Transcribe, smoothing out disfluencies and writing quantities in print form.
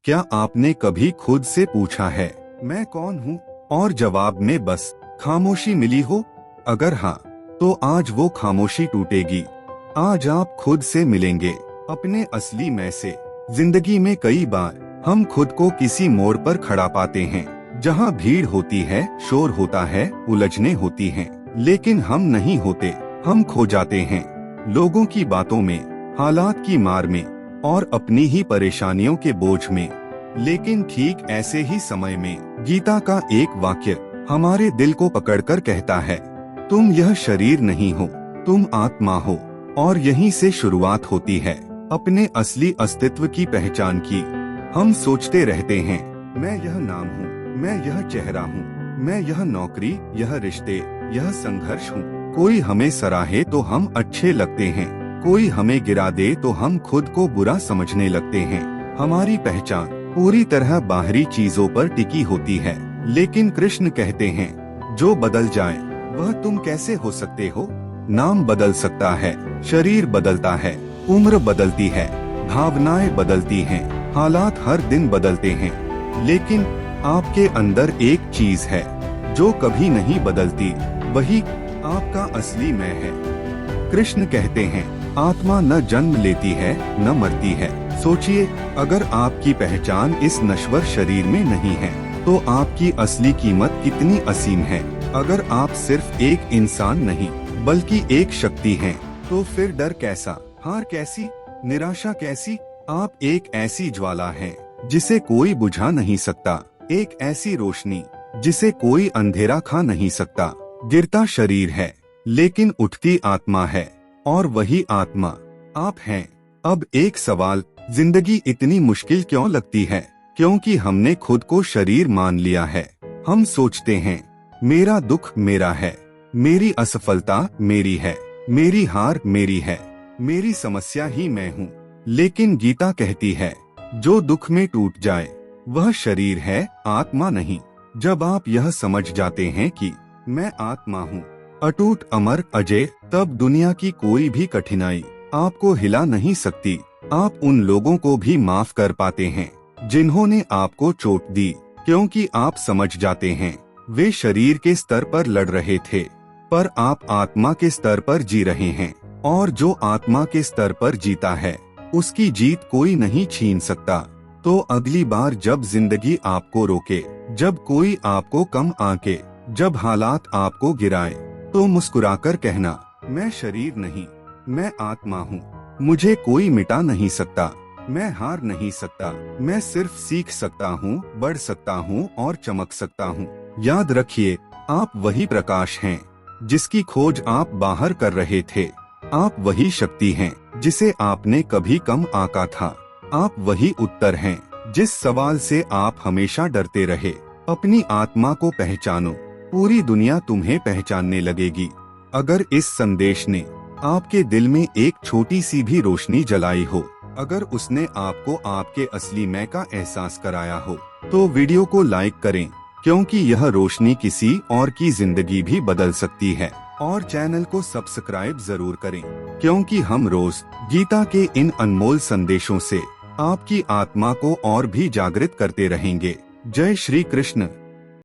क्या आपने कभी खुद से पूछा है मैं कौन हूँ, और जवाब में बस खामोशी मिली हो? अगर हाँ, तो आज वो खामोशी टूटेगी। आज आप खुद से मिलेंगे, अपने असली मैं से। जिंदगी में कई बार हम खुद को किसी मोड़ पर खड़ा पाते हैं, जहाँ भीड़ होती है, शोर होता है, उलझने होती हैं, लेकिन हम नहीं होते। हम खो जाते हैं लोगों की बातों में, हालात की मार में, और अपनी ही परेशानियों के बोझ में। लेकिन ठीक ऐसे ही समय में गीता का एक वाक्य हमारे दिल को पकड़कर कहता है, तुम यह शरीर नहीं हो, तुम आत्मा हो। और यहीं से शुरुआत होती है अपने असली अस्तित्व की पहचान की। हम सोचते रहते हैं, मैं यह नाम हूँ, मैं यह चेहरा हूँ, मैं यह नौकरी, यह रिश्ते, यह संघर्ष हूँ। कोई हमें सराहे तो हम अच्छे लगते हैं, कोई हमें गिरा दे तो हम खुद को बुरा समझने लगते हैं। हमारी पहचान पूरी तरह बाहरी चीजों पर टिकी होती है, लेकिन कृष्ण कहते हैं, जो बदल जाए वह तुम कैसे हो सकते हो? नाम बदल सकता है, शरीर बदलता है, उम्र बदलती है, भावनाएं बदलती हैं, हालात हर दिन बदलते हैं, लेकिन आपके अंदर एक चीज है जो कभी नहीं बदलती, वही आपका असली मैं है। कृष्ण कहते हैं, आत्मा न जन्म लेती है, न मरती है। सोचिए, अगर आपकी पहचान इस नश्वर शरीर में नहीं है, तो आपकी असली कीमत कितनी असीम है। अगर आप सिर्फ एक इंसान नहीं, बल्कि एक शक्ति हैं, तो फिर डर कैसा, हार कैसी, निराशा कैसी? आप एक ऐसी ज्वाला हैं जिसे कोई बुझा नहीं सकता, एक ऐसी रोशनी जिसे कोई अंधेरा खा नहीं सकता। गिरता शरीर है, लेकिन उठती आत्मा है, और वही आत्मा आप हैं। अब एक सवाल, जिंदगी इतनी मुश्किल क्यों लगती है? क्योंकि हमने खुद को शरीर मान लिया है। हम सोचते हैं, मेरा दुख मेरा है, मेरी असफलता मेरी है, मेरी हार मेरी है, मेरी समस्या ही मैं हूँ। लेकिन गीता कहती है, जो दुख में टूट जाए वह शरीर है, आत्मा नहीं। जब आप यह समझ जाते हैं कि मैं आत्मा हूँ, अटूट, अमर, अजय, तब दुनिया की कोई भी कठिनाई आपको हिला नहीं सकती। आप उन लोगों को भी माफ कर पाते हैं जिन्होंने आपको चोट दी, क्योंकि आप समझ जाते हैं वे शरीर के स्तर पर लड़ रहे थे, पर आप आत्मा के स्तर पर जी रहे हैं। और जो आत्मा के स्तर पर जीता है, उसकी जीत कोई नहीं छीन सकता। तो अगली बार जब जिंदगी आपको रोके, जब कोई आपको कम आंके, जब हालात आपको गिराए, तो मुस्कुराकर कहना, मैं शरीर नहीं, मैं आत्मा हूँ। मुझे कोई मिटा नहीं सकता, मैं हार नहीं सकता, मैं सिर्फ सीख सकता हूँ, बढ़ सकता हूँ और चमक सकता हूँ। याद रखिए, आप वही प्रकाश हैं जिसकी खोज आप बाहर कर रहे थे। आप वही शक्ति हैं जिसे आपने कभी कम आंका था। आप वही उत्तर हैं जिस सवाल से आप हमेशा डरते रहे। अपनी आत्मा को पहचानो, पूरी दुनिया तुम्हें पहचानने लगेगी। अगर इस संदेश ने आपके दिल में एक छोटी सी भी रोशनी जलाई हो, अगर उसने आपको आपके असली मैं का एहसास कराया हो, तो वीडियो को लाइक करें, क्योंकि यह रोशनी किसी और की जिंदगी भी बदल सकती है। और चैनल को सब्सक्राइब जरूर करें, क्योंकि हम रोज गीता के इन अनमोल संदेशों से आपकी आत्मा को और भी जागृत करते रहेंगे। जय श्री कृष्ण।